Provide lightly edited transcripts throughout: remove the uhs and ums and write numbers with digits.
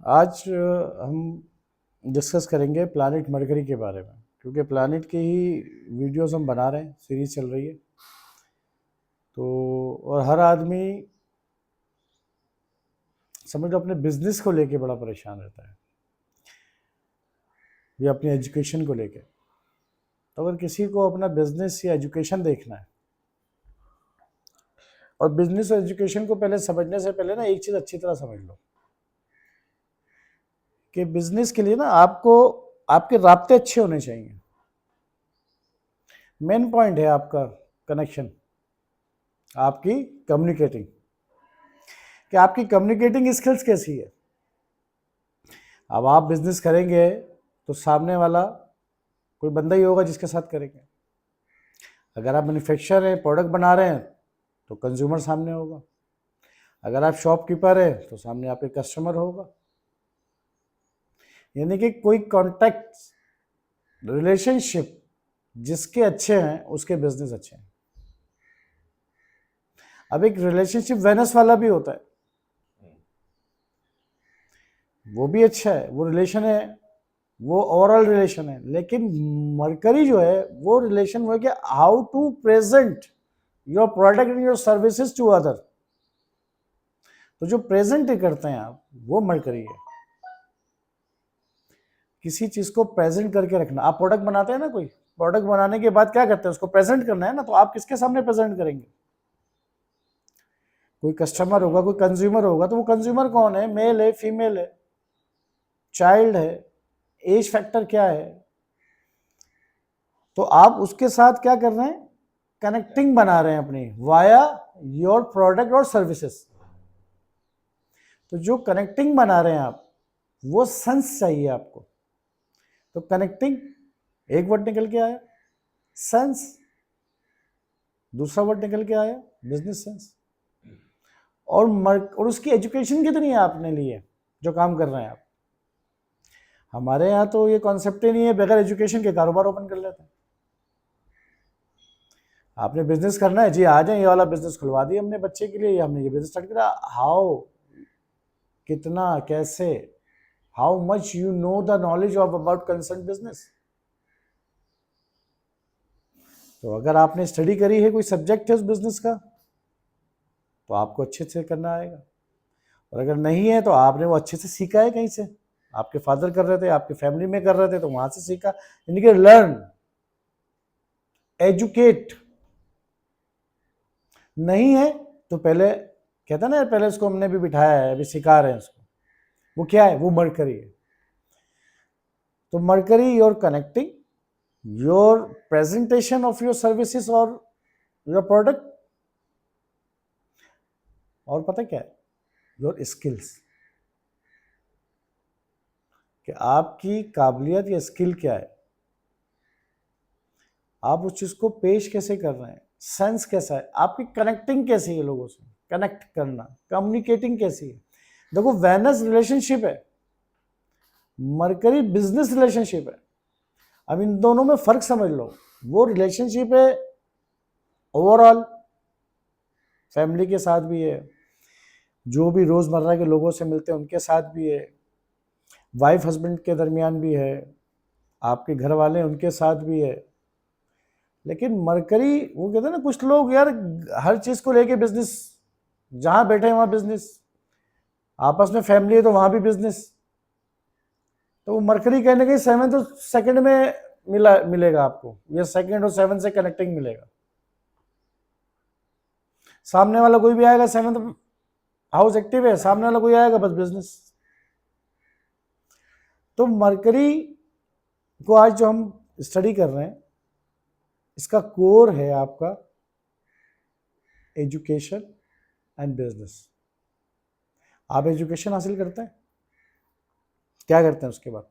आज हम डिस्कस करेंगे प्लैनेट मरकरी के बारे में, क्योंकि प्लैनेट की ही वीडियोस हम बना रहे हैं, सीरीज चल रही है। तो और हर आदमी समझ लो अपने बिजनेस को लेके बड़ा परेशान रहता है या अपनी एजुकेशन को लेके। तो अगर किसी को अपना बिजनेस या एजुकेशन देखना है, और बिजनेस और एजुकेशन को पहले समझने से पहले ना एक चीज़ अच्छी तरह समझ लो कि बिजनेस के लिए ना आपको आपके राब्ते अच्छे होने चाहिए। मेन पॉइंट है आपका कनेक्शन, आपकी कम्युनिकेटिंग, कि आपकी कम्युनिकेटिंग स्किल्स कैसी है। अब आप बिजनेस करेंगे तो सामने वाला कोई बंदा ही होगा जिसके साथ करेंगे। अगर आप मैन्युफैक्चरर हैं, प्रोडक्ट बना रहे हैं, तो कंज्यूमर सामने होगा। अगर आप शॉपकीपर हैं तो सामने आपके कस्टमर होगा। यानी कि कोई कॉन्टैक्ट रिलेशनशिप जिसके अच्छे हैं उसके बिजनेस अच्छे हैं। अब एक रिलेशनशिप वेनस वाला भी होता है, वो भी अच्छा है, वो रिलेशन है, वो ओवरऑल रिलेशन है। लेकिन मरकरी जो है वो रिलेशन वो है कि how to present your product and your services to other. तो जो प्रेजेंट करते हैं आप, वो मरकरी है। किसी चीज को प्रेजेंट करके रखना। आप प्रोडक्ट बनाते हैं ना, कोई प्रोडक्ट बनाने के बाद क्या करते हैं, उसको प्रेजेंट करना है ना। तो आप किसके सामने प्रेजेंट करेंगे? कोई कस्टमर होगा, कोई कंज्यूमर होगा। तो वो कंज्यूमर कौन है? मेल है, फीमेल है, चाइल्ड है, एज फैक्टर क्या है। तो आप उसके साथ क्या कर रहे हैं? कनेक्टिंग बना रहे हैं अपनी वाया योर प्रोडक्ट और सर्विसेज। तो जो कनेक्टिंग बना रहे हैं आप, वो सेंस चाहिए आपको। तो कनेक्टिंग एक वर्ड निकल के आया, सेंस दूसरा वर्ड निकल के आया, बिजनेस सेंस। और उसकी एजुकेशन कितनी है आपने लिए जो काम कर रहे हैं आप। हमारे यहाँ तो ये कॉन्सेप्ट ही नहीं है, बगैर एजुकेशन के कारोबार ओपन कर लेते हैं। आपने बिजनेस करना है जी, आ जाए, ये वाला बिजनेस खुलवा दिया हमने बच्चे के लिए, हमने ये बिजनेस स्टार्ट करा। हाउ, कितना, कैसे, how much you know the knowledge of about concern business. तो अगर आपने स्टडी करी है, कोई सब्जेक्ट है उस बिजनेस का, तो आपको अच्छे से करना आएगा। और अगर नहीं है तो आपने वो अच्छे से सीखा है कहीं से, आपके फादर कर रहे थे, आपकी फैमिली में कर रहे थे, तो वहां से सीखा। यानी कि लर्न, एजुकेट। नहीं है तो पहले कहता ना, पहले उसको हमने भी बिठाया है, अभी सिखा रहे हैं उसको। वो क्या है? वो मरकरी है। तो mercury your connecting, your presentation of your services और योर प्रोडक्ट, और पता क्या है? योर स्किल्स, कि आपकी काबिलियत या स्किल क्या है, आप उस चीज को पेश कैसे कर रहे हैं, सेंस कैसा है, आपकी कनेक्टिंग कैसी है, लोगों से कनेक्ट करना, कम्युनिकेटिंग कैसी है। देखो, वेनस रिलेशनशिप है, मरकरी बिजनेस रिलेशनशिप है। अब इन दोनों में फर्क समझ लो। वो रिलेशनशिप है ओवरऑल, फैमिली के साथ भी है, जो भी रोजमर्रा के लोगों से मिलते हैं उनके साथ भी है, वाइफ हस्बैंड के दरमियान भी है, आपके घर वाले उनके साथ भी है। लेकिन मरकरी, वो कहते हैं ना, कुछ लोग यार हर चीज को लेके बिजनेस, जहां बैठे हैं वहां बिजनेस, आपस में फैमिली है तो वहां भी बिजनेस। तो वो मरकरी कहने के 7 और सेकंड में मिलेगा आपको, ये सेकंड और 7 से कनेक्टिंग मिलेगा। सामने वाला कोई भी आएगा, 7th हाउस एक्टिव है, सामने वाला कोई आएगा, बस बिजनेस। तो मरकरी को आज जो हम स्टडी कर रहे हैं, इसका कोर है आपका एजुकेशन एंड बिजनेस। आप एजुकेशन हासिल करते हैं, क्या करते हैं उसके बाद?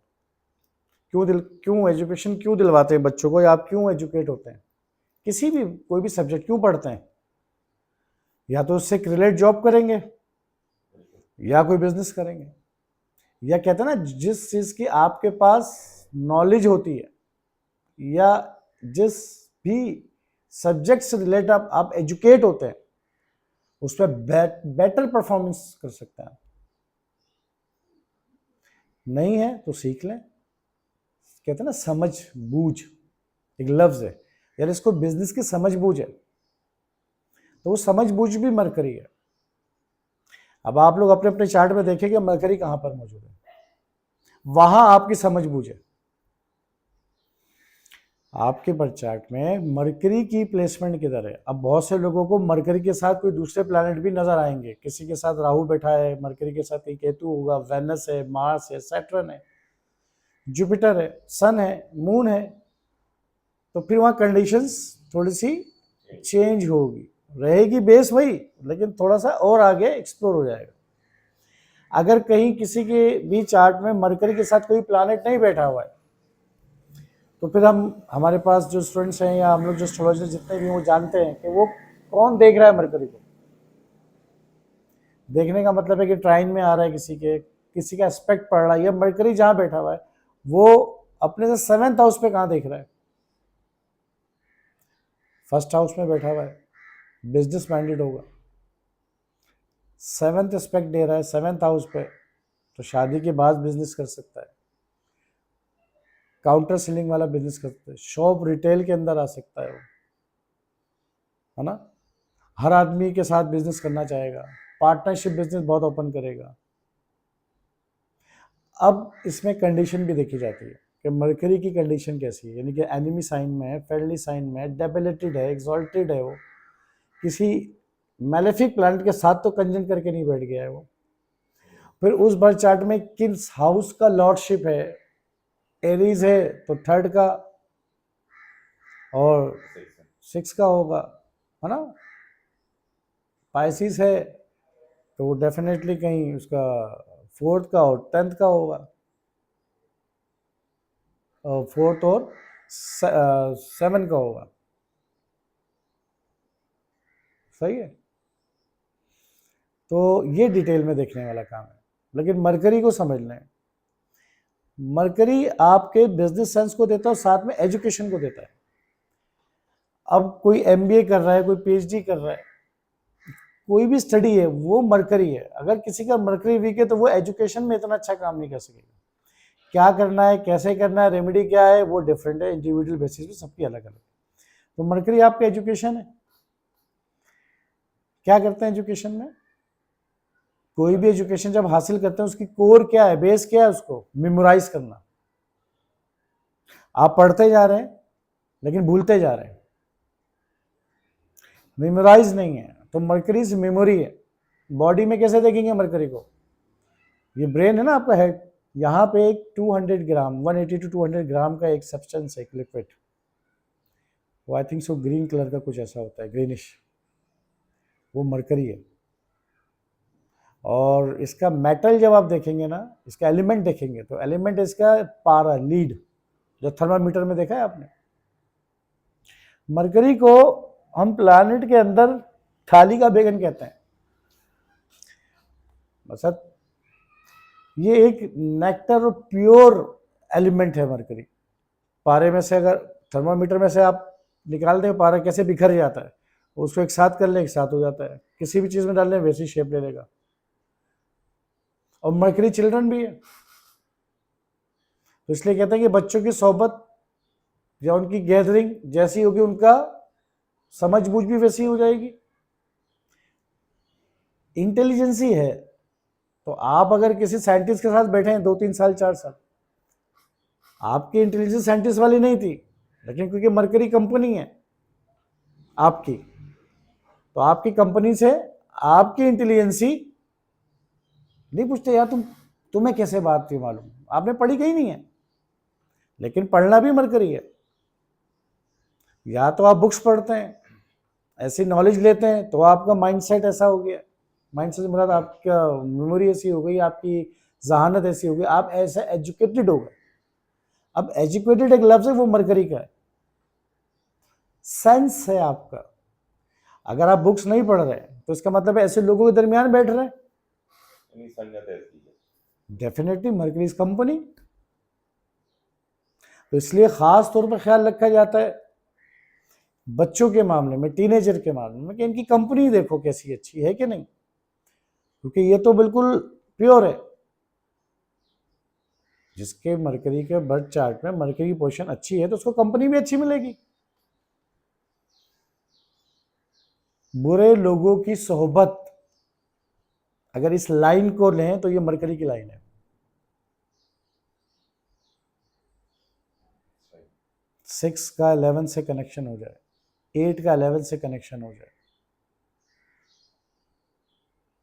क्यों एजुकेशन क्यों दिलवाते हैं बच्चों को, या आप क्यों एजुकेट होते हैं? किसी भी कोई भी सब्जेक्ट क्यों पढ़ते हैं? या तो उससे रिलेट जॉब करेंगे, या कोई बिजनेस करेंगे, या कहते हैं ना, जिस चीज की आपके पास नॉलेज होती है, या जिस भी सब्जेक्ट से रिलेट आप एजुकेट होते हैं, उस पर बेटर परफॉर्मेंस कर सकते हैं। नहीं है तो सीख लें। कहते हैं ना समझ बूझ, एक लफ्ज है, यार इसको बिजनेस की समझ बूझ है, तो वो समझ बूझ भी मरकरी है। अब आप लोग अपने अपने चार्ट में देखेंगे मरकरी कहां पर मौजूद है, वहां आपकी समझ बूझ है। आपके पर चार्ट में मरकरी की प्लेसमेंट किधर है। अब बहुत से लोगों को मरकरी के साथ कोई दूसरे प्लैनेट भी नजर आएंगे, किसी के साथ राहु बैठा है, मरकरी के साथ कहीं केतु होगा, वेनस है, मार्स है, सैटर्न है, जुपिटर है, सन है, मून है, तो फिर वहां कंडीशंस थोड़ी सी चेंज होगी, रहेगी बेस वही, लेकिन थोड़ा सा और आगे एक्सप्लोर हो जाएगा। अगर कहीं किसी के भी चार्ट में मरकरी के साथ कोई प्लैनेट नहीं बैठा हुआ है, तो फिर हमारे पास जो स्टूडेंट्स हैं या हम लोग जो एस्ट्रोलॉजर जितने भी वो जानते हैं कि वो कौन देख रहा है मरकरी को। देखने का मतलब है कि ट्राइन में आ रहा है, किसी का एस्पेक्ट पड़ रहा है, या मरकरी जहां बैठा हुआ है वो अपने से 7th हाउस पे कहां देख रहा है, 1st हाउस में बैठा हुआ है, बिजनेस माइंडेड होगा, 7th एस्पेक्ट दे रहा है 7th हाउस पे, तो शादी के बाद बिजनेस कर सकता है, काउंटर सीलिंग वाला बिजनेस कर सकता है, शॉप रिटेल के अंदर आ सकता है वो, है ना। हर आदमी के साथ बिजनेस करना चाहेगा, पार्टनरशिप बिजनेस बहुत ओपन करेगा। अब इसमें कंडीशन भी देखी जाती है कि मरकरी की कंडीशन कैसी है, यानी कि एनिमी साइन में है, फ्रेंडली साइन में है, डेबिलिटेड है, एक्सॉल्टेड है, वो किसी मैलेफिक प्लैनेट के साथ तो कंजन करके नहीं बैठ गया है वो। फिर उस बर्थ चार्ट में किस हाउस का लॉर्डशिप है, एरीज है तो 3rd का और 6 का होगा, है ना। पाइसिस है तो वो डेफिनेटली कहीं उसका 4th का और 10th का होगा, 4th और 7 का होगा, सही है। तो ये डिटेल में देखने वाला काम है, लेकिन मरकरी को समझ लें। मरकरी आपके बिजनेस सेंस को देता है और साथ में एजुकेशन को देता है। अब कोई एमबीए कर रहा है, कोई पीएचडी कर रहा है, कोई भी स्टडी है, वो मरकरी है। अगर किसी का मरकरी वीक है तो वो एजुकेशन में इतना अच्छा काम नहीं कर सकेगा। क्या करना है, कैसे करना है, रेमेडी क्या है, वो डिफरेंट है, इंडिविजुअल बेसिस पे सबकी अलग अलग। तो मरकरी आपका एजुकेशन है। क्या करते हैं एजुकेशन में, कोई भी एजुकेशन जब हासिल करते हैं उसकी कोर क्या है, बेस क्या है, उसको मेमोराइज करना। आप पढ़ते जा रहे हैं लेकिन भूलते जा रहे हैं, मेमोराइज नहीं है, तो मरकरी से मेमोरी है। बॉडी में कैसे देखेंगे मरकरी को, ये ब्रेन है ना आपका हेड, यहाँ पे एक 200 ग्राम 180 to 200 ग्राम का एक सब्सटेंस है, एक लिक्विड, वो I think so green colour का कुछ ऐसा होता है, ग्रीनिश, वो मरकरी है। और इसका मेटल जब आप देखेंगे ना, इसका एलिमेंट देखेंगे तो एलिमेंट इसका पारा, लीड, जो थर्मामीटर में देखा है आपने। मरकरी को हम प्लैनेट के अंदर थाली का बैगन कहते हैं। मतलब ये एक नेक्टर और प्योर एलिमेंट है मरकरी। पारे में से अगर थर्मामीटर में से आप निकाल दें पारा कैसे बिखर जाता है, उसको एक साथ कर ले एक साथ हो जाता है, किसी भी चीज में डाल लें वैसी शेप ले लेगा। और मरकरी चिल्ड्रन भी है, तो इसलिए कहते हैं कि बच्चों की सोहबत या उनकी गैदरिंग जैसी होगी, उनका समझ बूझ भी वैसी हो जाएगी। इंटेलिजेंसी है, तो आप अगर किसी साइंटिस्ट के साथ बैठे हैं 2-3 साल 4 साल, आपकी इंटेलिजेंस साइंटिस्ट वाली नहीं थी, लेकिन क्योंकि मरकरी कंपनी है आपकी, तो आपकी कंपनी से आपकी इंटेलिजेंसी नहीं पूछते, यार तुम्हें कैसे बात थी मालूम, आपने पढ़ी कहीं नहीं है, लेकिन पढ़ना भी मरकरी है। या तो आप बुक्स पढ़ते हैं, ऐसी नॉलेज लेते हैं, तो आपका माइंडसेट ऐसा हो गया, माइंडसेट मतलब आपका मेमोरी ऐसी हो गई, आपकी जहानत ऐसी हो गई, आप ऐसे एजुकेटेड हो गए। अब एजुकेटेड एक लफ्ज है, वो मरकरी का है, सेंस है आपका। अगर आप बुक्स नहीं पढ़ रहे तो इसका मतलब है ऐसे लोगों के दरमियान बैठ रहे हैं, डेफिनेटली मरकरी इज कंपनी। तो इसलिए खास तौर पर ख्याल रखा जाता है बच्चों के मामले में, टीनेजर के मामले में, कि इनकी कंपनी देखो कैसी अच्छी है कि नहीं, क्योंकि ये तो बिल्कुल प्योर है। जिसके मरकरी के बर्थ चार्ट में मरकरी की पोजीशन अच्छी है तो उसको कंपनी भी अच्छी मिलेगी। बुरे लोगों की सोहबत, अगर इस लाइन को लें तो ये मरकरी की लाइन है। 6 का 11 से कनेक्शन हो जाए, 8 का 11 से कनेक्शन हो जाए,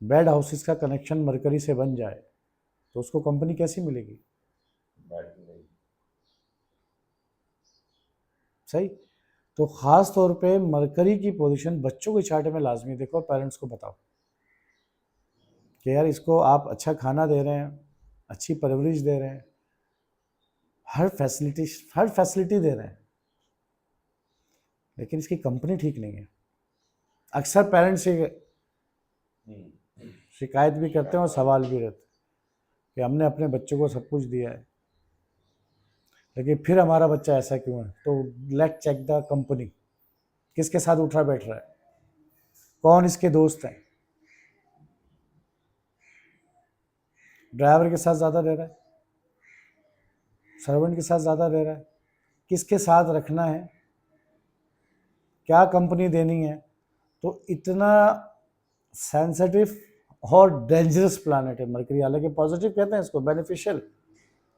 बैड हाउसेस का कनेक्शन मरकरी से बन जाए तो उसको कंपनी कैसी मिलेगी? सही। तो खास तौर पे मरकरी की पोजीशन बच्चों के चार्ट में लाजमी देखो, पेरेंट्स को बताओ कि यार इसको आप अच्छा खाना दे रहे हैं, अच्छी परवरिश दे रहे हैं, हर फैसिलिटी दे रहे हैं, लेकिन इसकी कंपनी ठीक नहीं है। अक्सर पेरेंट्स शिकायत भी करते हैं और सवाल भी रहते हैं कि हमने अपने बच्चों को सब कुछ दिया है लेकिन फिर हमारा बच्चा ऐसा क्यों है। तो लेट चेक द कंपनी, किसके साथ उठा बैठ रहा है, कौन इसके दोस्त हैं, ड्राइवर के साथ ज़्यादा रह रहा है, सर्वेंट के साथ ज़्यादा रह रहा है, किसके साथ रखना है, क्या कंपनी देनी है। तो इतना सेंसिटिव और डेंजरस प्लानट है मरकरी। हालांकि पॉजिटिव कहते हैं इसको, बेनिफिशियल,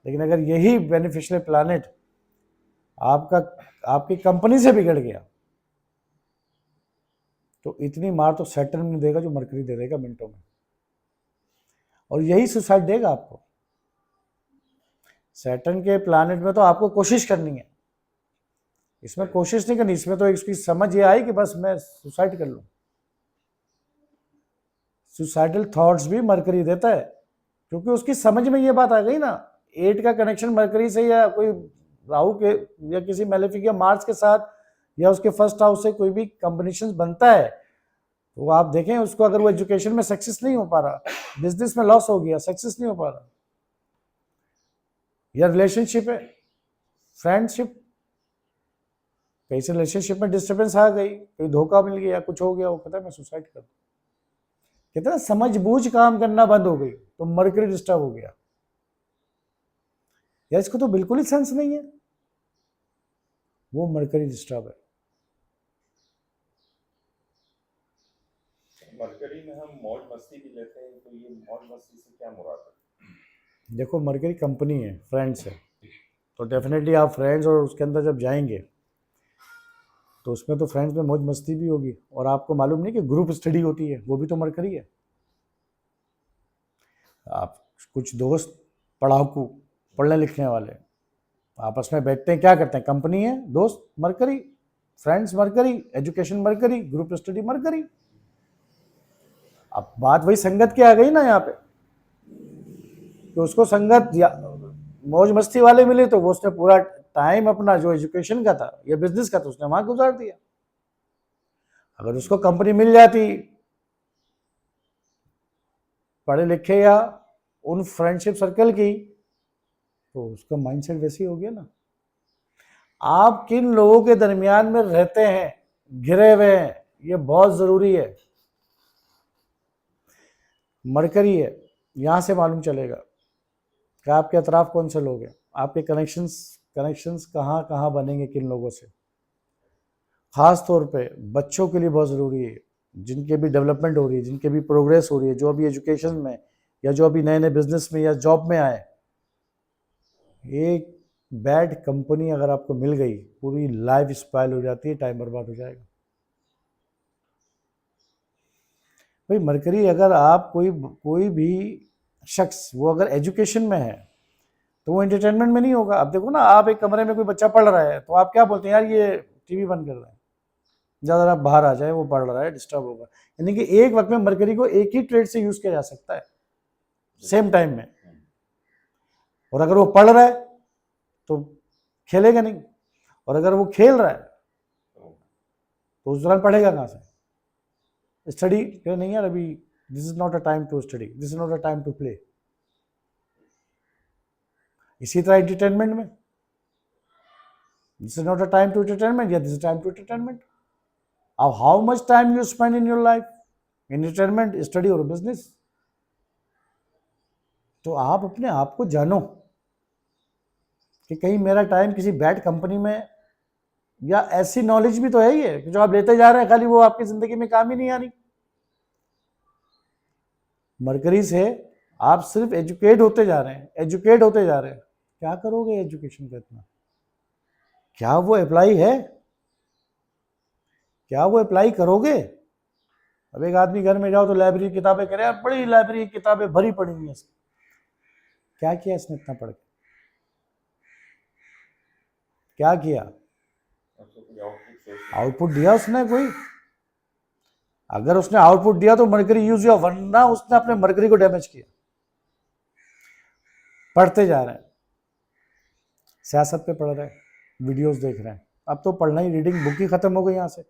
लेकिन अगर यही बेनिफिशियल प्लानट आपकी कंपनी से बिगड़ गया तो इतनी मार तो सैटर्न नहीं देगा जो मरकरी दे देगा मिनटों में, और यही सुसाइड देगा आपको। सैटर्न के प्लानट में तो आपको कोशिश करनी है, इसमें कोशिश नहीं करनी, इसमें तो इसकी समझ ये आई कि बस मैं सुसाइड कर लूं। सुसाइडल थॉट्स भी मरकरी देता है क्योंकि उसकी समझ में ये बात आ गई ना, 8 का कनेक्शन मरकरी से या कोई राहु के या किसी मेलेफिक या मार्स के साथ या उसके फर्स्ट हाउस से कोई भी कॉम्बिनेशन बनता है तो आप देखें उसको, अगर वो एजुकेशन में सक्सेस नहीं हो पा रहा, बिजनेस में लॉस हो गया, सक्सेस नहीं हो पा रहा, या रिलेशनशिप है, फ्रेंडशिप, कहीं से रिलेशनशिप में डिस्टर्बेंस आ गई, कोई धोखा मिल गया, कुछ हो गया, वो कहता है मैं सुसाइड कर दूं। कहते हैं समझ बूझ काम करना बंद हो गई तो मरकरी डिस्टर्ब हो गया। या इसको तो बिल्कुल ही सेंस नहीं है, वो मरकरी डिस्टर्ब है। मरकरी में हम मौज मस्ती भी लेते हैं, तो ये मौज मस्ती से क्या मुराद है? देखो मरकरी कंपनी है, फ्रेंड्स है, तो डेफिनेटली आप फ्रेंड्स और उसके अंदर जब जाएंगे तो उसमें तो फ्रेंड्स में मौज मस्ती भी होगी। और आपको मालूम नहीं कि ग्रुप स्टडी होती है, वो भी तो मरकरी है। आप कुछ दोस्त पढ़ाकू, पढ़ने लिखने वाले आपस में बैठते हैं, क्या करते हैं, कंपनी है, दोस्त mercury, friends mercury, education mercury, group study mercury. अब बात वही संगत की आ गई ना यहाँ पे, तो उसको संगत या मौज मस्ती वाले मिले तो वो उसने पूरा टाइम अपना जो एजुकेशन का था या बिजनेस का था उसने वहां गुजार दिया। अगर उसको कंपनी मिल जाती पढ़े लिखे या उन फ्रेंडशिप सर्कल की तो उसका माइंडसेट वैसे ही हो गया ना। आप किन लोगों के दरमियान में रहते हैं, घिरे हुए हैं, ये बहुत जरूरी है। मरकरी है, यहां से मालूम चलेगा कि आपके अतराफ कौन से लोग हैं, आपके कनेक्शंस कहाँ कहाँ बनेंगे किन लोगों से। खास तौर पे बच्चों के लिए बहुत ज़रूरी है, जिनके भी डेवलपमेंट हो रही है, जिनके भी प्रोग्रेस हो रही है, जो अभी एजुकेशन में या जो अभी नए नए बिजनेस में या जॉब में आए। एक बैड कंपनी अगर आपको मिल गई पूरी लाइफ स्पाइल हो जाती है, टाइम बर्बाद हो जाएगा। भाई मरकरी, अगर आप कोई भी शख्स वो अगर एजुकेशन में है तो वो एंटरटेनमेंट में नहीं होगा। आप देखो ना, आप एक कमरे में कोई बच्चा पढ़ रहा है तो आप क्या बोलते हैं, यार ये टीवी बंद कर रहे हैं, ज़्यादा आप बाहर आ जाए, वो पढ़ रहा है, डिस्टर्ब होगा। यानी कि एक वक्त में मरकरी को एक ही ट्रेड से यूज़ किया जा सकता है सेम टाइम में। और अगर वो पढ़ रहा है तो खेलेगा नहीं, और अगर वो खेल रहा है तो उस दौरान पढ़ेगा कहाँ से। स्टडी नहीं यार, अभी this is not a time to study, this is not a time to play. इसी तरह एंटरटेनमेंट में, this is not a time to entertainment या this is time to entertainment. अब how much time you spend in your life, entertainment, study और business. तो आप अपने आप को जानो कि कहीं मेरा टाइम किसी बैड कंपनी में, या ऐसी नॉलेज भी तो है ही है कि जो आप लेते जा रहे हैं खाली वो आपकी जिंदगी में काम ही नहीं आ रही। मरकरी से आप सिर्फ एजुकेट होते जा रहे हैं, एजुकेट होते जा रहे हैं। क्या करोगे एजुकेशन का इतना? क्या वो अप्लाई है? क्या वो अप्लाई करोगे? अब एक आदमी घर में जाओ तो लाइब्रेरी किताबें करे, यार बड़ी लाइब्रेरी किताबें भरी पड़ी हुई है। क्या किया इसने इतना पढ़ के? क्या किया? आपको कोई आउटपुट आउटपुट दिया उसने कोई? अगर उसने आउटपुट दिया तो मरकरी यूज हुआ, वरना उसने अपने मरकरी को डैमेज किया। पढ़ते जा रहे हैं, सियासत पे पढ़ रहे हैं, वीडियोस देख रहे हैं। अब तो पढ़ना ही, रीडिंग बुक ही खत्म हो गई यहाँ से।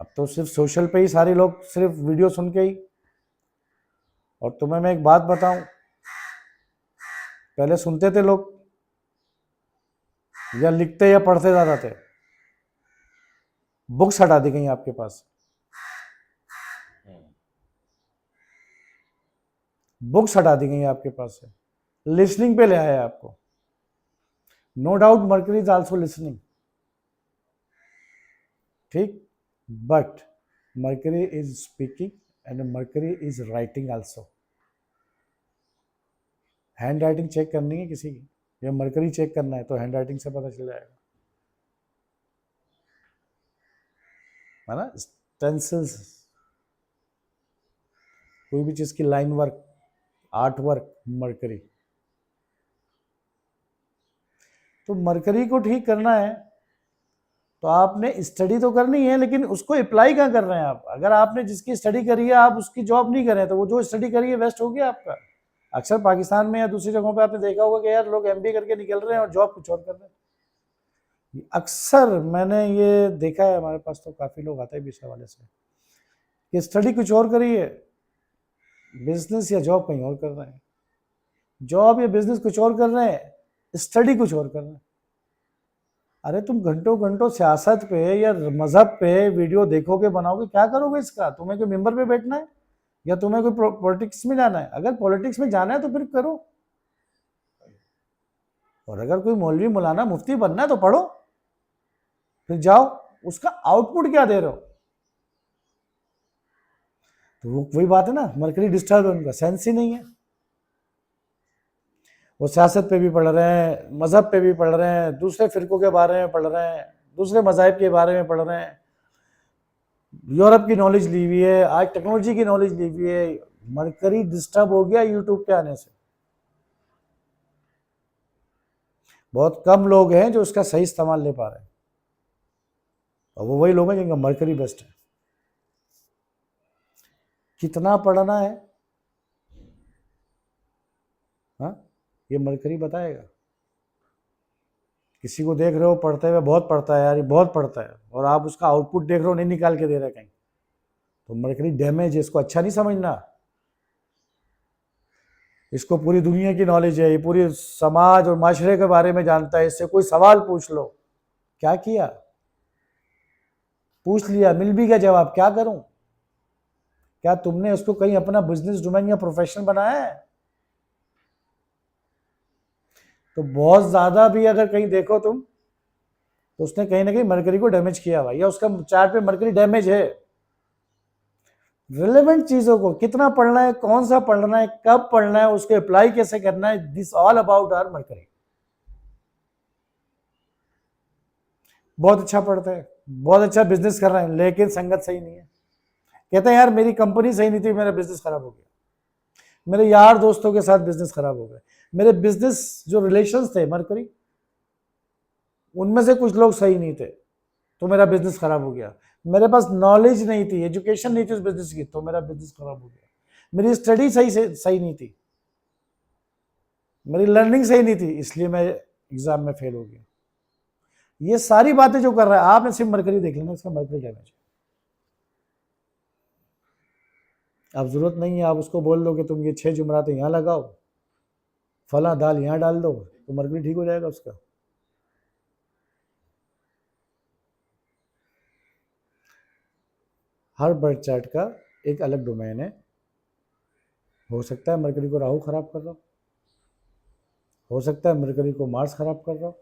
अब तो सिर्फ सोशल पे ही सारे लोग सिर्फ वीडियो सुन के ही। और तुम्हें मैं एक बात बताऊं, पहले सुनते थे लोग या लिखते या पढ़ते ज्यादा थे। बुक्स हटा दी गई आपके पास, बुक्स हटा दी गई आपके पास से, लिसनिंग पे ले आए आपको। No doubt mercury is also listening, ठीक, but mercury is speaking and mercury is writing also. Hand writing check करनी है किसी की, या मरकरी चेक करना है तो हैंड राइटिंग से पता चल जाएगा, है ना। स्टेंसिल्स, कोई भी चीज की line work, art work, mercury. तो मरकरी को ठीक करना है तो आपने स्टडी तो करनी है, लेकिन उसको अप्लाई कहाँ कर रहे हैं आप? अगर आपने जिसकी स्टडी करी है आप उसकी जॉब नहीं कर रहे हैं तो वो जो स्टडी करी है वेस्ट हो गया आपका। अक्सर पाकिस्तान में या दूसरी जगहों पे आपने देखा होगा कि यार लोग एमबीए करके निकल रहे हैं और जॉब कुछ और कर रहे हैं। अक्सर मैंने ये देखा है, हमारे पास तो काफी लोग आते हैं भी इस हवाले से कि स्टडी कुछ और करी है, बिजनेस या जॉब कहीं और कर रहे हैं। जॉब या बिजनेस कुछ और कर रहे हैं, स्टडी कुछ और कर रहे हैं। अरे तुम घंटों घंटों सियासत पे या मजहब पे वीडियो देखोगे, बनाओगे, क्या करोगे इसका? तुम्हें कोई मेंबर पे बैठना है या तुम्हें कोई पॉलिटिक्स में जाना है? अगर पॉलिटिक्स में जाना है तो फिर करो, और अगर कोई मौलवी मौलाना मुफ्ती बनना है तो पढ़ो, फिर जाओ। उसका आउटपुट क्या दे रहे हो? तो वो वही बात है ना, मरकरी डिस्टर्ब है, उनका सेंस ही नहीं है। वो सियासत पे भी पढ़ रहे हैं, मजहब पे भी पढ़ रहे हैं, दूसरे फिरकों के बारे में पढ़ रहे हैं, दूसरे मजाहब के बारे में पढ़ रहे हैं, यूरोप की नॉलेज ली हुई है, आज टेक्नोलॉजी की नॉलेज ली हुई है। मरकरी डिस्टर्ब हो गया यूट्यूब के आने से। बहुत कम लोग हैं जो उसका सही इस्तेमाल ले पा रहे हैं, और वो वही लोग हैं जिनका मरकरी बेस्ट है। कितना पढ़ना है, हाँ, ये मरकरी बताएगा। किसी को देख रहे हो पढ़ते हुए, बहुत पढ़ता है यार, ये बहुत पढ़ता है, और आप उसका आउटपुट देख रहे हो नहीं निकाल के दे रहे कहीं, तो मरकरी डैमेज है। इसको अच्छा नहीं समझना। इसको पूरी दुनिया की नॉलेज है, ये पूरी समाज और माशरे के बारे में जानता है, इससे कोई सवाल पूछ लो। क्या किया? पूछ लिया, मिल भी गया जवाब, क्या करूं? क्या तुमने उसको कहीं अपना बिजनेस डोमेन या प्रोफेशन बनाया है? तो बहुत ज्यादा भी अगर कहीं देखो तुम, तो उसने कहीं ना कहीं मरकरी को डैमेज किया हुआ, या उसका चार्ट पे मरकरी डैमेज है। रिलेवेंट चीजों को कितना पढ़ना है, कौन सा पढ़ना है, कब पढ़ना है, उसको अप्लाई कैसे करना है, this all about our Mercury. बहुत अच्छा पढ़ते हैं, बहुत अच्छा बिजनेस कर रहे हैं, लेकिन संगत सही नहीं है। कहते हैं यार मेरी कंपनी सही नहीं थी, मेरा बिजनेस खराब हो गया, मेरे यार दोस्तों के साथ बिजनेस खराब हो गए, मेरे बिजनेस जो रिलेशंस थे मरकरी, उनमें से कुछ लोग सही नहीं थे तो मेरा बिजनेस खराब हो गया। मेरे पास नॉलेज नहीं थी, एजुकेशन नहीं थी उस बिजनेस की, तो मेरा बिजनेस खराब हो गया। मेरी स्टडी सही नहीं थी, मेरी लर्निंग सही नहीं थी, इसलिए मैं एग्जाम में फेल हो गया। ये सारी बातें जो कर रहा है, आपने सिर्फ मरकरी देख लेना, इसका मरकरी डैमेज। अब जरूरत नहीं है आप उसको बोल दो कि तुम ये 6 जुमरातें यहाँ लगाओ, फला दाल यहाँ डाल दो, तो मरकरी ठीक हो जाएगा उसका। हर बर्थ चार्ट का एक अलग डोमेन है। हो सकता है मरकरी को राहु खराब कर रहा हो, हो सकता है मरकरी को मार्स खराब कर रहा हो,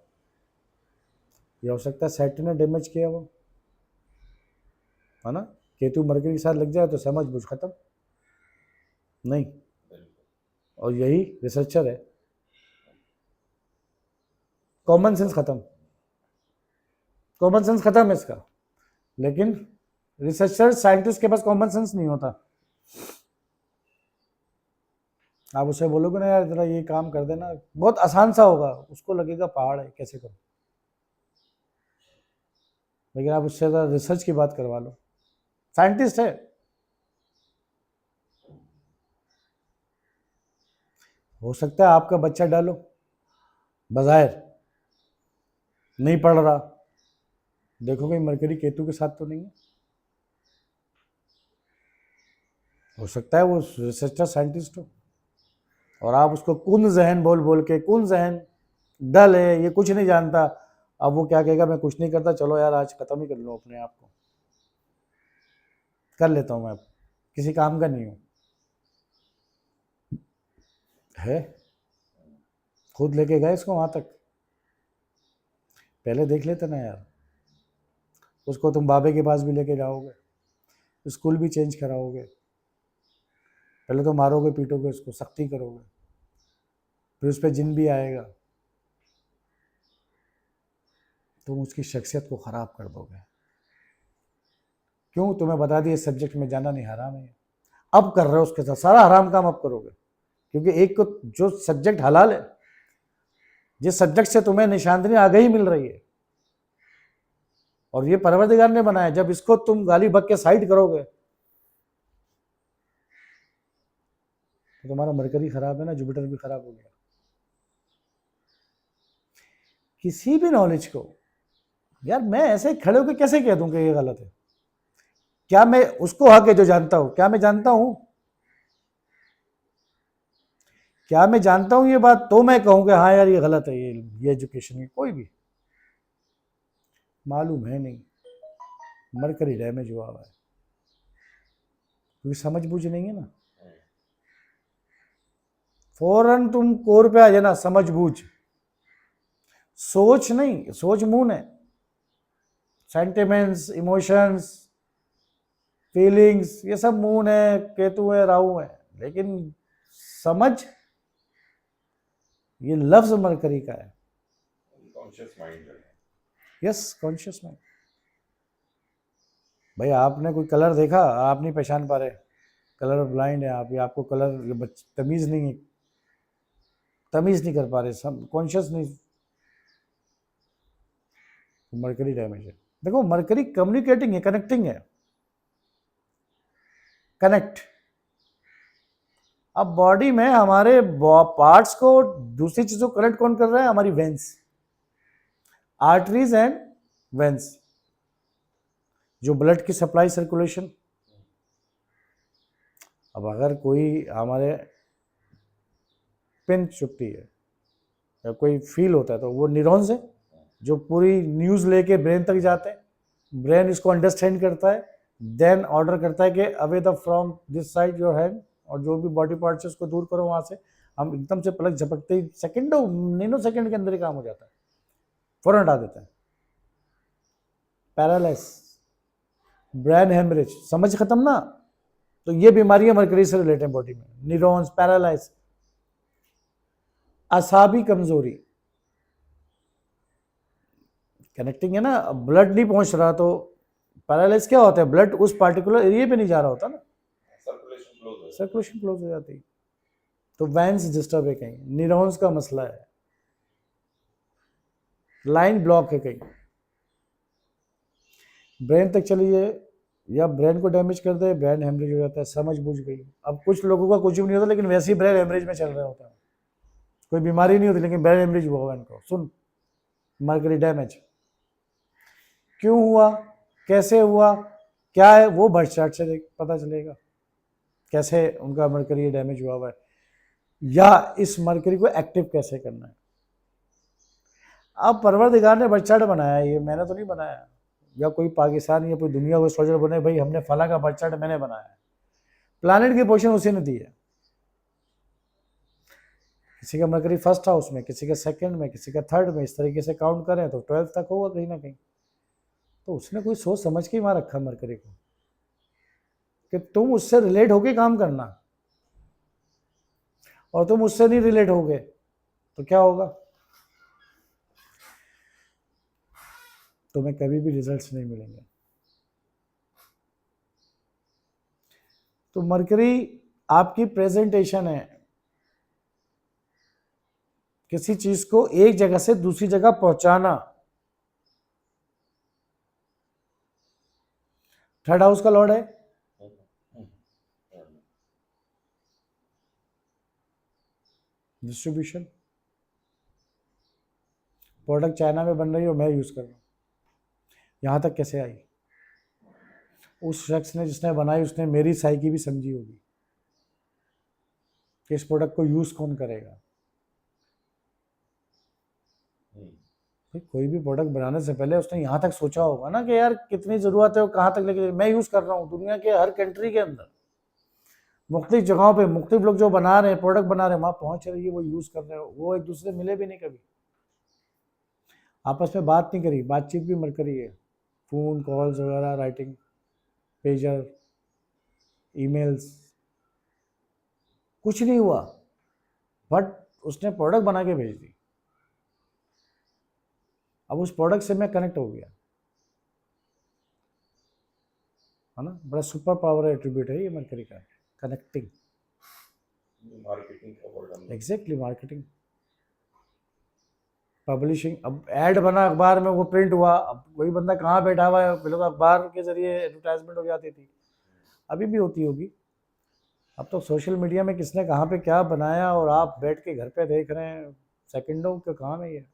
या हो सकता है सैटर्न ने डैमेज किया वो, है ना। केतु मरकरी के साथ लग जाए तो समझ बुझ खत्म नहीं, और यही रिसर्चर है, कॉमन सेंस खत्म, कॉमन सेंस खत्म है इसका। लेकिन रिसर्चर साइंटिस्ट के पास कॉमन सेंस नहीं होता। आप उससे बोलोगे ना यार जरा ये काम कर देना, बहुत आसान सा होगा, उसको लगेगा पहाड़ है कैसे करूं। लेकिन आप उससे ज़रा रिसर्च की बात करवा लो, साइंटिस्ट है। हो सकता है आपका बच्चा डालो बज़ाहिर नहीं पढ़ रहा, देखो कहीं मरकरी केतु के साथ तो नहीं है। हो सकता है वो रिसर्चर साइंटिस्ट हो, और आप उसको कुन जहन बोल बोल के, कुन जहन डल है, ये कुछ नहीं जानता, अब वो क्या कहेगा मैं कुछ नहीं करता, चलो यार आज खत्म ही कर लो अपने आप को, कर लेता हूँ मैं, किसी काम का नहीं हूँ, है खुद लेके गए इसको वहां तक। पहले देख लेते ना यार, उसको तुम बाबे के पास भी लेके जाओगे, स्कूल भी चेंज कराओगे, पहले तो मारोगे पीटोगे उसको, सख्ती करोगे, फिर उस पर जिन भी आएगा, तुम उसकी शख्सियत को ख़राब कर दोगे। क्यों? तुम्हें बता दिए सब्जेक्ट में जाना नहीं हराम है, अब कर रहे हो उसके साथ सारा हराम काम अब करोगे, क्योंकि एक को जो सब्जेक्ट हलाल है, जिस सब्जेक्ट से तुम्हें निशानदनी आगाही मिल रही है और ये परवरदिगार ने बनाया, जब इसको तुम गाली बक के साइड करोगे तो तुम्हारा मरकरी खराब है ना, जुपिटर भी खराब हो गया। किसी भी नॉलेज को यार मैं ऐसे खड़े होकर कैसे कह दूं कि ये गलत है? क्या मैं उसको हक है जो जानता हूं? क्या मैं जानता हूं? क्या मैं जानता हूं ये बात तो मैं कहूं कि हाँ यार ये गलत है, ये एजुकेशन है? कोई भी मालूम है नहीं, मरकरी डैमेज हुआ है, क्योंकि समझ बूझ नहीं है ना। फौरन तुम कोर पे आ जाना, समझ बूझ, सोच नहीं, सोच मून है, सेंटिमेंट्स, इमोशंस, फीलिंग्स, ये सब मून है, केतु है, राहु है, लेकिन समझ ये लफ्ज मरकरी का है। कॉन्शियस माइंड है। Yes, conscious mind. भाई आपने कोई कलर देखा, आप नहीं पहचान पा रहे, कलर ब्लाइंड है आप, या आपको कलर तमीज नहीं है, तमीज नहीं कर पा रहे, सब कॉन्शियस नहीं, मरकरी डैमेज है। देखो मरकरी कम्युनिकेटिंग है, कनेक्टिंग है, कनेक्ट। अब बॉडी में हमारे पार्ट्स को दूसरी चीजों को कनेक्ट कौन कर रहा है? हमारी वेंस, आर्टरीज एंड वेंस, जो ब्लड की सप्लाई सर्कुलेशन। अब अगर कोई हमारे पिन चुपती है या कोई फील होता है तो वो न्यूरॉन्स है जो पूरी न्यूज़ लेके ब्रेन तक जाते हैं, ब्रेन इसको अंडरस्टैंड करता है, देन ऑर्डर करता है कि away the from this side your hand, और जो भी बॉडी पार्ट है उसको दूर करो वहाँ से। हम एकदम से पलक झपकते ही सेकेंडों नैनो सेकेंड के अंदर ही काम हो जाता है, फौरन हटा देता है। पैरालाइस, ब्रेन हेमरेज, समझ खत्म ना, तो ये बीमारियां मरकरी से रिलेटेड बॉडी में, न्यूरॉन्स, पैरालाइस, असाबी कमजोरी, कनेक्टिंग है ना, ब्लड नहीं पहुंच रहा तो पैरालाइज क्या होता है? ब्लड उस पार्टिकुलर एरिया पे नहीं जा रहा होता ना, सर्कुलेशन क्लोज हो जाती है, तो वेंस डिस्टर्ब है, कहीं न्यूरॉन्स का मसला है, लाइन ब्लॉक है कहीं, ब्रेन तक चली जाए या ब्रेन को डैमेज कर दे, ब्रेन हेमरेज हो जाता है, समझ बुझ गई। अब कुछ लोगों का कुछ भी नहीं होता लेकिन वैसे ही ब्रेन हेमरेज में चल रहा होता है, कोई बीमारी नहीं होती लेकिन ब्रेन हेमरेज हुआ इनको। सुन, मरकरी डैमेज क्यों हुआ, कैसे हुआ, क्या है, वो बर्थ चार्ट से पता चलेगा कैसे उनका मरकरी डैमेज हुआ है, या इस मरकरी को एक्टिव कैसे करना है। अब परवरदिगार ने बर्थ चार्ट बनाया, ये मैंने तो नहीं बनाया, या कोई पाकिस्तान या कोई दुनिया को सोल्जर बने भाई हमने फला का बर्थ चार्ट मैंने बनाया है, प्लानिट की पोजीशन उसी ने दी है। किसी का मरकरी फर्स्ट हाउस में, किसी का सेकंड में, किसी का थर्ड में, इस तरीके से काउंट करें तो 12 तक होगा कहीं ना कहीं। तो उसने कोई सोच समझ के ही वहाँ रखा मरकरी को कि तुम उससे रिलेट होके काम करना, और तुम उससे नहीं रिलेट होगे तो क्या होगा, तुम्हें कभी भी रिजल्ट्स नहीं मिलेंगे। तो मरकरी आपकी प्रेजेंटेशन है, किसी चीज को एक जगह से दूसरी जगह पहुंचाना। थर्ड हाउस का लॉर्ड है डिस्ट्रीब्यूशन। प्रोडक्ट चाइना में बन रही हो, मैं यूज कर रहा हूं, यहां तक कैसे आई? उस शख्स ने जिसने बनाई उसने मेरी साइकी भी समझी होगी कि इस प्रोडक्ट को यूज कौन करेगा। कोई भी प्रोडक्ट बनाने से पहले उसने यहाँ तक सोचा होगा ना कि यार कितनी ज़रूरत है और कहाँ तक लेके। मैं यूज़ कर रहा हूँ दुनिया के हर कंट्री के अंदर, मुख्तलिफ जगहों पे मुख्तलिफ लोग जो बना रहे हैं, प्रोडक्ट बना रहे हैं, वहाँ पहुँच रही है, वो यूज़ कर रहे हो, वो एक दूसरे से मिले भी नहीं कभी, आपस में बात नहीं करी, बातचीत भी मर करी है, फ़ोन कॉल्स वगैरह, राइटिंग, पेजर, ईमेल्स, कुछ नहीं हुआ, बट उसने प्रोडक्ट बना के भेज दी। अब उस प्रोडक्ट से मैं कनेक्ट हो गया, है ना। बड़ा सुपर पावर एट्रीब्यूट है ये मरकरी का, कनेक्टिंग। मार्केटिंग का वर्ड हमने एग्जैक्टली, मार्केटिंग, पब्लिशिंग। अब ऐड बना अखबार में, वो प्रिंट हुआ, अब वही बंदा कहाँ बैठा हुआ है, पहले तो अखबार के जरिए एडवर्टाइजमेंट हो जाती थी, अभी भी होती होगी, अब तो सोशल मीडिया में किसने कहाँ पे क्या बनाया और आप बैठ के घर पे देख रहे हैं, सेकंडों का काम है ये।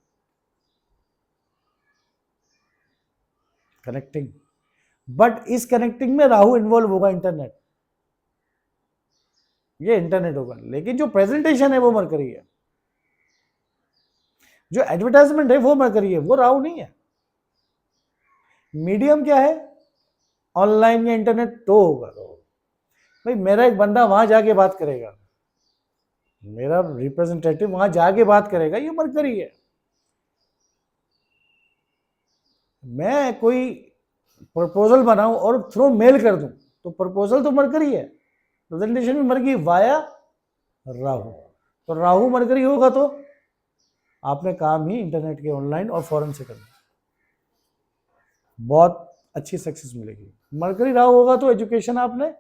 कनेक्टिंग, बट इस कनेक्टिंग में राहु इन्वॉल्व होगा, इंटरनेट, ये इंटरनेट होगा, लेकिन जो प्रेजेंटेशन है वो मरकरी है, जो एडवर्टाइजमेंट है वो मरकरी है, वो राहु नहीं है। मीडियम क्या है, ऑनलाइन या इंटरनेट तो होगा। भाई मेरा एक बंदा वहां जाके बात करेगा, मेरा रिप्रेजेंटेटिव वहां जाके बात करेगा, ये मरकरी है। मैं कोई प्रपोजल बनाऊं और थ्रू मेल कर दूं तो प्रपोजल तो मरकरी है, प्रेजेंटेशन भी मरकरी वाया राहु। तो राहु मरकरी होगा तो आपने काम ही इंटरनेट के ऑनलाइन और फॉरेन से करना, बहुत अच्छी सक्सेस मिलेगी। मरकरी राहु होगा तो एजुकेशन आपने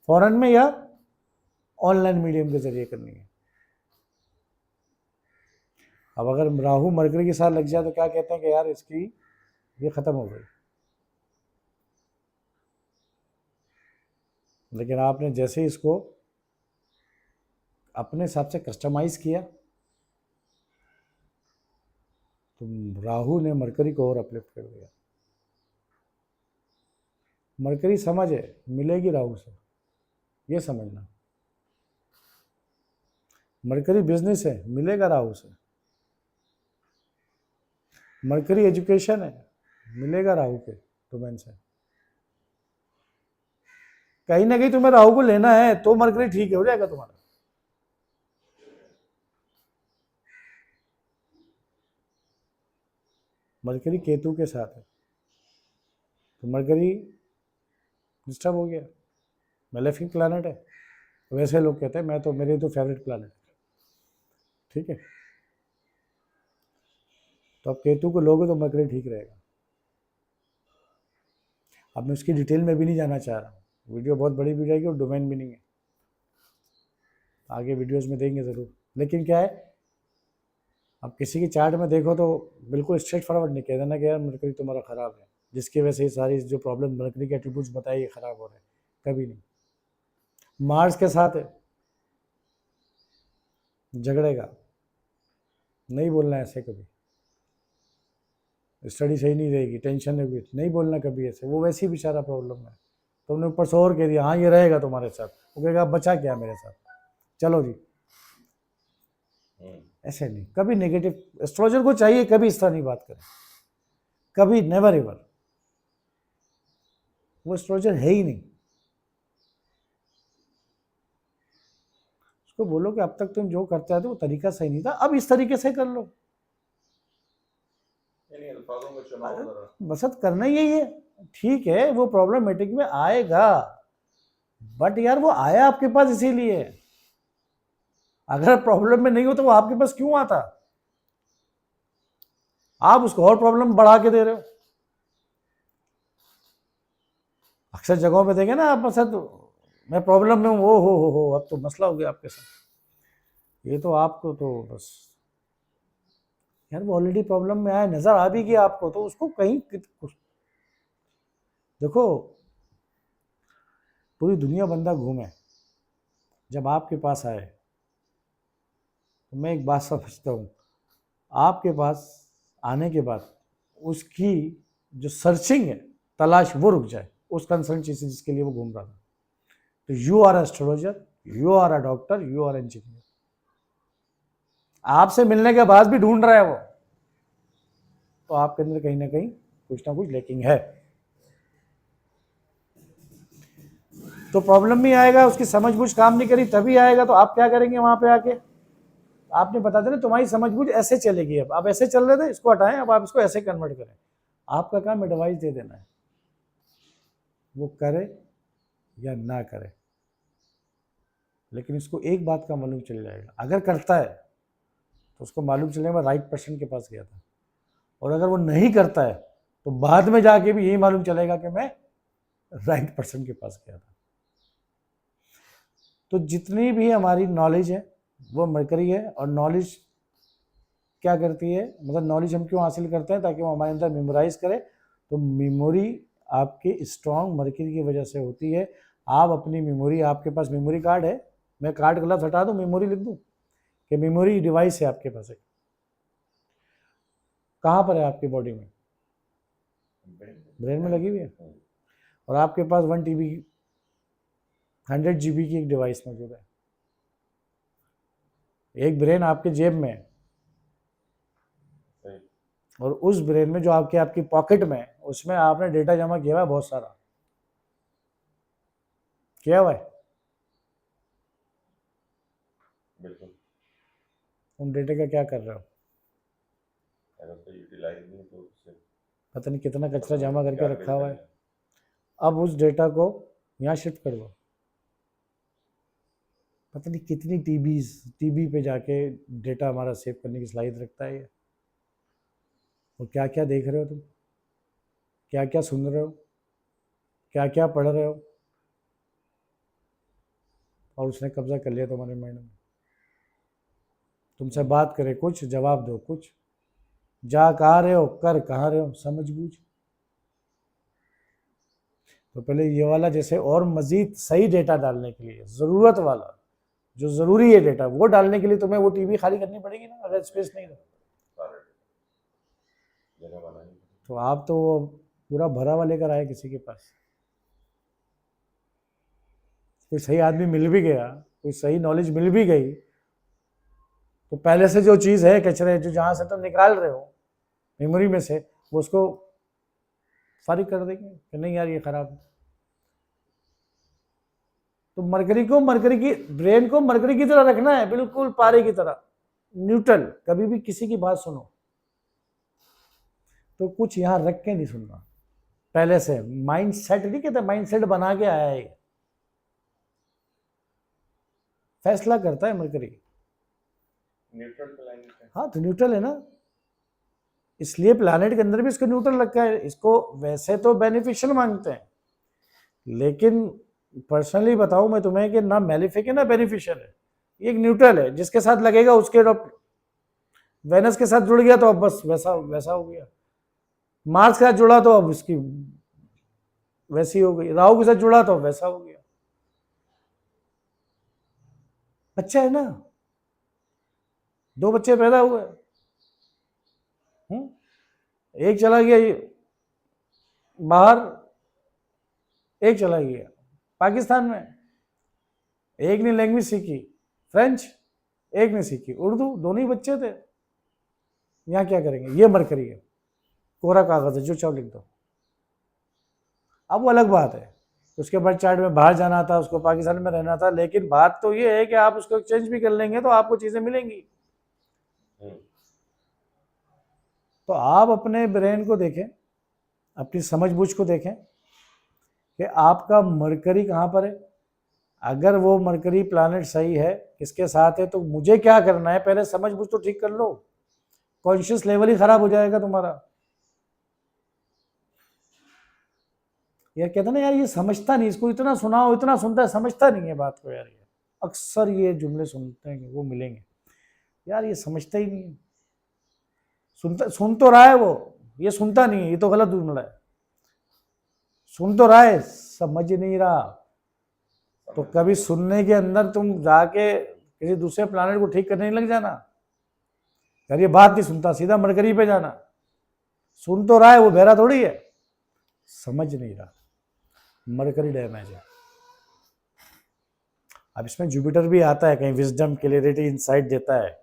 फॉरेन में या ऑनलाइन मीडियम के जरिए करनी है। अब अगर राहु मरकरी के साथ लग जाए तो क्या कहते हैं कि यार इसकी ये खत्म हो गई, लेकिन आपने जैसे ही इसको अपने हिसाब से कस्टमाइज किया तो राहु ने मरकरी को और अपलिफ्ट कर दिया। मरकरी समझ है, मिलेगी राहु से, ये समझना। मरकरी बिजनेस है, मिलेगा राहु से। मरकरी एजुकेशन है, मिलेगा राहु के डोमेन से। कहीं ना कहीं तुम्हें राहु को लेना है तो मरकरी ठीक हो जाएगा तुम्हारा। मरकरी केतु के साथ है तो मरकरी डिस्टर्ब हो गया, मेलेफिक प्लैनेट है, वैसे लोग कहते हैं, मैं तो, मेरे तो फेवरेट प्लैनेट है, ठीक है। तो अब केतु को लोगे तो मरकरी ठीक रहेगा। अब मैं उसकी डिटेल में भी नहीं जाना चाह रहा हूँ, वीडियो बहुत बड़ी भी जाएगी और डोमेन भी नहीं है, आगे वीडियोस में देंगे ज़रूर। लेकिन क्या है, अब किसी की चार्ट में देखो तो बिल्कुल स्ट्रेट फॉरवर्ड नहीं कह देना कि यार मरकरी तुम्हारा ख़राब है, जिसकी वजह से ये सारी जो प्रॉब्लम मरकरी के एट्रीब्यूट्स बताए ये ख़राब हो रहे हैं, कभी नहीं। मार्स के साथ है, झगड़ेगा, नहीं बोलना ऐसे कभी, स्टडी सही नहीं रहेगी, टेंशन होगी, नहीं बोलना कभी ऐसे, वो वैसे ही बेचारा प्रॉब्लम है, तुमने ऊपर से और कह दिया हाँ ये रहेगा तुम्हारे साथ, वो कहेगा बचा क्या मेरे साथ, चलो जी। ऐसे नहीं, कभी नेगेटिव, एस्ट्रोलॉजर को चाहिए कभी इस तरह नहीं बात करें, कभी, नेवर एवर, वो एस्ट्रोलॉजर है ही नहीं। उसको बोलो कि अब तक तुम जो करते आए थे वो तरीका सही नहीं था, अब इस तरीके से कर लो। यानी अल्फाजों में चुनाव जरा। बसत करना ही यही है। ठीक है वो प्रॉब्लमेटिक में आएगा, बट यार वो आया आपके पास इसीलिए। अगर प्रॉब्लम में नहीं हो तो वो आपके पास क्यों आता? आप उसको और प्रॉब्लम बढ़ा के दे रहे हो। अक्सर जगहों पे देखे ना आप, बसत मैं प्रॉब्लम में हूँ, ओ हो अब तो मसला हो गया आपके साथ। ये तो आपको तो बस यार वो ऑलरेडी प्रॉब्लम में आया, नजर आ भी गया आपको, तो उसको कहीं देखो पूरी दुनिया बंदा घूमे, जब आपके पास आए तो मैं एक बात समझता हूँ, आपके पास आने के बाद उसकी जो सर्चिंग है, तलाश, वो रुक जाए उस कंसल्टेंसी जिसके लिए वो घूम रहा था। तो you are astrologer, you are a doctor, you are engineer, आपसे मिलने के बाद भी ढूंढ रहा है वो, तो आपके अंदर कहीं ना कहीं कुछ ना कुछ लैकिंग है। तो प्रॉब्लम भी आएगा, उसकी समझबूझ काम नहीं करी तभी आएगा। तो आप क्या करेंगे वहां पे आके? आपने बता देना तुम्हारी समझबूझ ऐसे चलेगी, अब आप ऐसे चल रहे थे, इसको हटाएं, अब आप इसको ऐसे कन्वर्ट करें। आपका काम एडवाइस दे देना है, वो करे या ना करे, लेकिन इसको एक बात का मालूम चल जाएगा, अगर करता है तो उसको मालूम चलेगा मैं राइट पर्सन के पास गया था, और अगर वो नहीं करता है तो बाद में जाके भी यही मालूम चलेगा कि मैं राइट पर्सन के पास गया था। तो जितनी भी हमारी नॉलेज है वो मरकरी है, और नॉलेज क्या करती है, मतलब नॉलेज हम क्यों हासिल करते हैं? ताकि वो हमारे अंदर मेमोराइज करे। तो मेमोरी आपकी स्ट्रॉन्ग मरकरी की वजह से होती है। आप अपनी मेमोरी, आपके पास मेमोरी कार्ड है, मैं कार्ड का लफ्ज़ हटा दूँ, मेमोरी लिख दूँ कि मेमोरी डिवाइस है आपके पास। एक कहाँ पर है आपकी बॉडी में? ब्रेन में लगी हुई है। और आपके पास 1 TB 100 GB की एक डिवाइस मौजूद है। एक ब्रेन आपके जेब में है, और उस ब्रेन में जो आपकी पॉकेट में है, उसमें आपने डेटा जमा किया हुआ है, बहुत सारा किया हुआ है। बिल्कुल। उन डेटा का क्या कर रहे हो? अगर उसको यूटिलाइज नहीं तो उससे पता नहीं कितना कचरा जमा करके क्या रखा हुआ है। करना है। अब उस डेटा को यहाँ शिफ्ट कर दो, पता नहीं कितनी टीबी पे जाके डेटा हमारा सेव करने की सलाहियत रखता है ये। और क्या क्या देख रहे हो तुम, क्या क्या सुन रहे हो, क्या क्या पढ़ रहे हो, और उसने कब्जा कर लिया तुम्हारे माइंड में। तुमसे बात करे कुछ, जवाब दो कुछ, जा कहाँ रहे हो, कर कहाँ रहे हो, समझ बूझ। तो पहले ये वाला, जैसे और मजीद सही डेटा डालने के लिए, ज़रूरत वाला जो ज़रूरी है डेटा, वो डालने के लिए तुम्हें वो टीवी खाली करनी पड़ेगी ना, अगर स्पेस नहीं रहा जगह बनानी। तो आप तो वो पूरा भरा हुआ लेकर आए किसी के पास। कोई सही आदमी मिल भी गया, कोई सही नॉलेज मिल भी गई, तो पहले से जो चीज़ है, कचरे जो जहाँ से तुम निकाल रहे हो मेमोरी में से, वो उसको फारिग कर देंगे कि नहीं यार ये खराब है। तो मरकरी की ब्रेन को मरकरी की तरह रखना है, बिल्कुल पारे की तरह न्यूट्रल। कभी भी किसी की बात सुनो तो कुछ यहाँ रख के नहीं सुनना, पहले से माइंड सेट नहीं कहते, माइंड सेट बना के आया है। फैसला करता है मरकरी। न्यूट्रल प्लैनेट है। हाँ तो न्यूट्रल है ना, इसलिए प्लैनेट के अंदर भी इसको न्यूट्रल रखा है। इसको वैसे तो बेनिफिशियल मांगते हैं, लेकिन पर्सनली बताऊं मैं तुम्हें कि ना मेलिफिक है ना बेनिफिशियल है, ये एक न्यूट्रल है। जिसके साथ लगेगा उसके वेनस के साथ जुड़ गया तो अब बस वैसा वैसा हो गया, मार्स के साथ जुड़ा तो अब उसकी वैसी हो गई, राहु के साथ जुड़ा तो अब वैसा हो गया। बच्चा है ना, 2 बच्चे पैदा हुए, एक चला गया बाहर, एक चला गया पाकिस्तान में, एक ने लैंग्वेज सीखी फ्रेंच, एक ने सीखी उर्दू, दोनों ही बच्चे थे। यहाँ क्या करेंगे? ये मरकरी है, कोरा कागज है, जो चाहो लिख दो। अब वो अलग बात है उसके बाद चार्ट में बाहर जाना था, उसको पाकिस्तान में रहना था, लेकिन बात तो ये है कि आप उसको एक्सचेंज भी कर लेंगे तो आपको चीज़ें मिलेंगी। हम्म, तो आप अपने ब्रेन को देखें, अपनी समझबूझ को देखें कि आपका मरकरी कहाँ पर है। अगर वो मरकरी प्लानट सही है, किसके साथ है, तो मुझे क्या करना है, पहले समझबूझ तो ठीक कर लो। कॉन्शियस लेवल ही खराब हो जाएगा तुम्हारा। यार कहते ना यार ये समझता नहीं, इसको इतना सुनाओ, इतना सुनता है, समझता नहीं है बात को। यार ये अक्सर ये जुमले सुनते हैं कि वो मिलेंगे, यार ये समझता ही नहीं है। सुन तो रहा है वो, ये सुनता नहीं है, ये तो गलत जुमला है। सुन तो रहा है, समझ नहीं रहा। तो कभी सुनने के अंदर तुम जाके किसी दूसरे प्लानट को ठीक करने नहीं लग जाना। यार ये बात नहीं सुनता, सीधा मरकरी पे जाना। सुन तो रहा है, वो बहरा थोड़ी है, समझ नहीं रहा, मरकरी डैमेज है। अब इसमें जुपिटर भी आता है, कहीं विजडम, क्लियरिटी, इंसाइट देता है,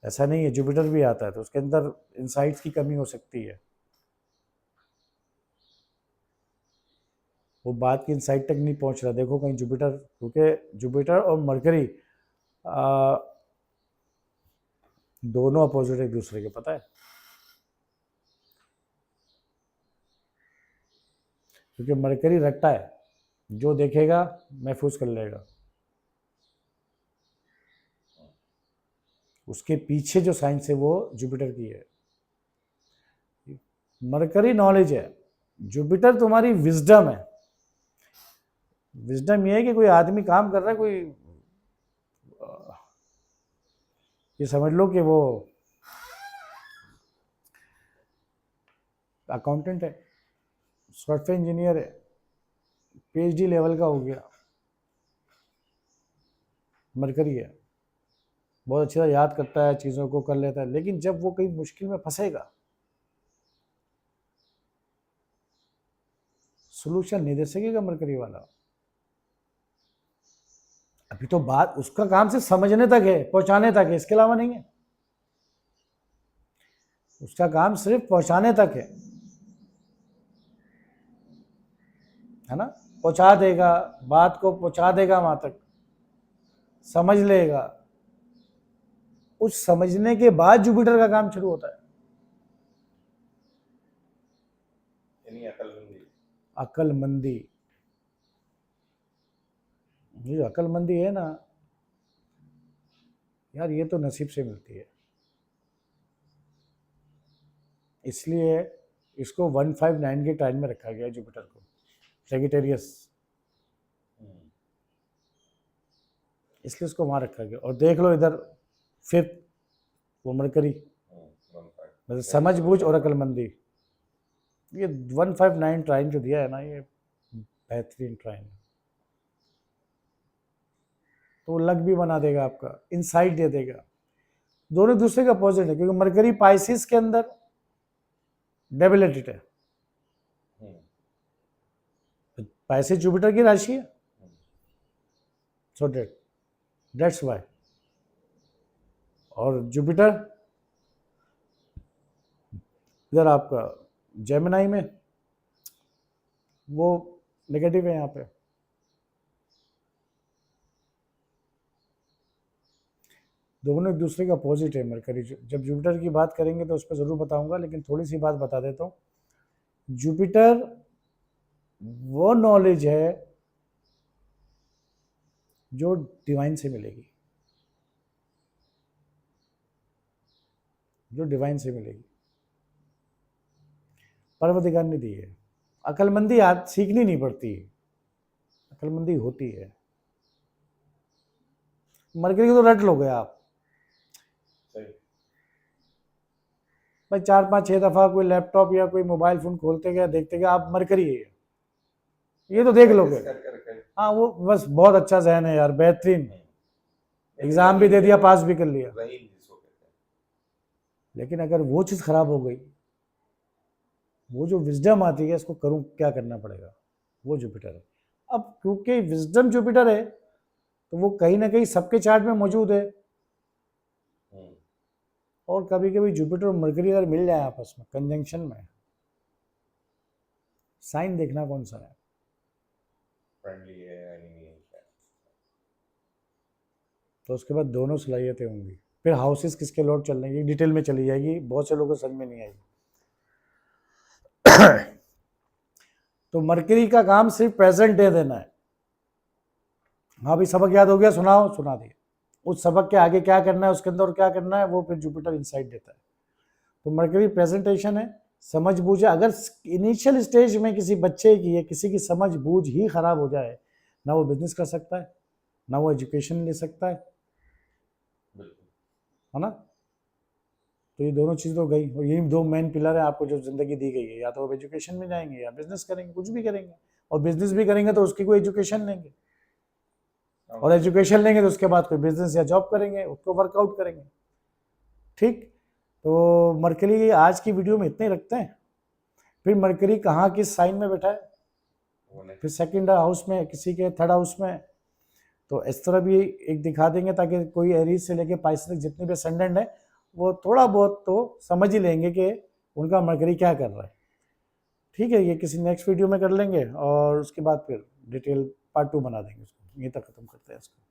ऐसा नहीं है। जुपिटर भी आता है तो उसके अंदर इंसाइट्स की कमी हो सकती है, वो बात की इंसाइट तक नहीं पहुंच रहा। देखो कहीं जुपिटर, क्योंकि जुपिटर और मरकरी दोनों अपोजिट एक दूसरे के, पता है। क्योंकि मरकरी रट्टा है, जो देखेगा महफूज कर लेगा। उसके पीछे जो साइंस है वो जुपिटर की है। मरकरी नॉलेज है, जुपिटर तुम्हारी विजडम है। विजडम ये है कि कोई आदमी काम कर रहा है, कोई ये समझ लो कि वो अकाउंटेंट है, सॉफ्टवेयर इंजीनियर है, पीएचडी लेवल का हो गया, मरकरी है, बहुत अच्छी तरह याद करता है, चीज़ों को कर लेता है, लेकिन जब वो कहीं मुश्किल में फंसेगा, सोल्यूशन नहीं दे सकेगा मरकरी वाला। अभी तो बात उसका काम सिर्फ समझने तक है, पहुंचाने तक है, इसके अलावा नहीं है। उसका काम सिर्फ पहुंचाने तक है ना, पहुंचा देगा, बात को पहुंचा देगा वहां तक, समझ लेगा। उस समझने के बाद जुपिटर का काम शुरू होता है, यानी अकलमंदी। अकलमंदी। ये जो अकलमंदी है ना यार, ये तो नसीब से मिलती है। इसलिए इसको 159 के टाइम में रखा गया है जुपिटर को, सेजिटेरियस, इसलिए उसको वहां रखा गया। और देख लो इधर फिफ्थ, वो मरकरी, मतलब समझ बूझ और अकलमंदी। ये 159 ट्राइन जो दिया है ना, ये बेहतरीन ट्राइन है। तो लक भी बना देगा आपका, इंसाइट दे देगा। दोनों दूसरे का अपोजिट है, क्योंकि मरकरी पाइसिस के अंदर डेबिलिटेड है, पाइसिस जुपिटर की राशि है, सो दैट्स वाई। और जुपिटर इधर आपका जेमिनाई में, वो नेगेटिव है यहाँ पे। दोनों एक दूसरे का अपोजिट है मरकरी। जब जुपिटर की बात करेंगे तो उस पर ज़रूर बताऊंगा, लेकिन थोड़ी सी बात बता देता हूँ। जुपिटर वो नॉलेज है जो डिवाइन से मिलेगी, जो डिवाइन से मिलेगी, परवरदिगार ने दी है। अकलमंदी सीखनी नहीं पड़ती, अकलमंदी होती है। मरकरी को तो रट लोगे आप भाई, 4-5-6 दफा कोई लैपटॉप या कोई मोबाइल फोन खोलते गया, देखते गया, आप मरकरी है, ये तो देख लोगे। हाँ वो बस बहुत अच्छा जहन है यार, बेहतरीन, एग्जाम भी दे दिया, पास भी कर लिया। लेकिन अगर वो चीज़ खराब हो गई, वो जो विजडम आती है, इसको करूँ क्या करना पड़ेगा, वो जुपिटर है। अब क्योंकि विजडम जुपिटर है तो वो कहीं ना कहीं सबके चार्ट में मौजूद है। और कभी कभी जुपिटर और मरकरी अगर मिल जाए आपस में कंजंक्शन में, साइन देखना कौन सा है। फ्रेंडली है एनिमी है क्या? तो उसके बाद दोनों सलाहियतें होंगी। फिर हाउसेस किसके लॉर्ड चल रहे हैं, डिटेल में चली जाएगी, बहुत से लोगों को समझ में नहीं आएगी। तो मरकरी का काम सिर्फ प्रेजेंट डे देना है। हाँ भाई सबक याद हो गया, सुनाओ, सुना दिया। उस सबक के आगे क्या करना है, उसके अंदर क्या करना है, वो फिर जुपिटर इनसाइट देता है। तो मरकरी प्रेजेंटेशन है, समझ बूझ है। अगर इनिशियल स्टेज में किसी बच्चे की या किसी की समझ बूझ ही खराब हो जाए, ना वो बिजनेस कर सकता है, ना वो एजुकेशन ले सकता है ना। तो ये दोनों चीज़ तो गई, और यही दो मेन पिलर है आपको जो जिंदगी दी गई है। या तो आप एजुकेशन में जाएंगे या बिजनेस करेंगे, कुछ भी करेंगे। और बिजनेस भी करेंगे तो उसकी कोई एजुकेशन लेंगे, और एजुकेशन लेंगे तो उसके बाद कोई बिजनेस या जॉब करेंगे, उसको वर्कआउट करेंगे। ठीक, तो मरकरी आज की वीडियो में इतने ही रखते हैं। फिर मरकरी कहाँ किस साइन में बैठा है, फिर सेकंड हाउस में, किसी के थर्ड हाउस में। तो इस तरह भी एक दिखा देंगे ताकि कोई एरीज से लेके पाइसेस तक जितने भी असेंडेंट है वो थोड़ा बहुत तो समझ ही लेंगे कि उनका मरकरी क्या कर रहा है। ठीक है, ये किसी नेक्स्ट वीडियो में कर लेंगे, और उसके बाद फिर डिटेल पार्ट 2 बना देंगे उसको। यहीं तक खत्म करते हैं इसको।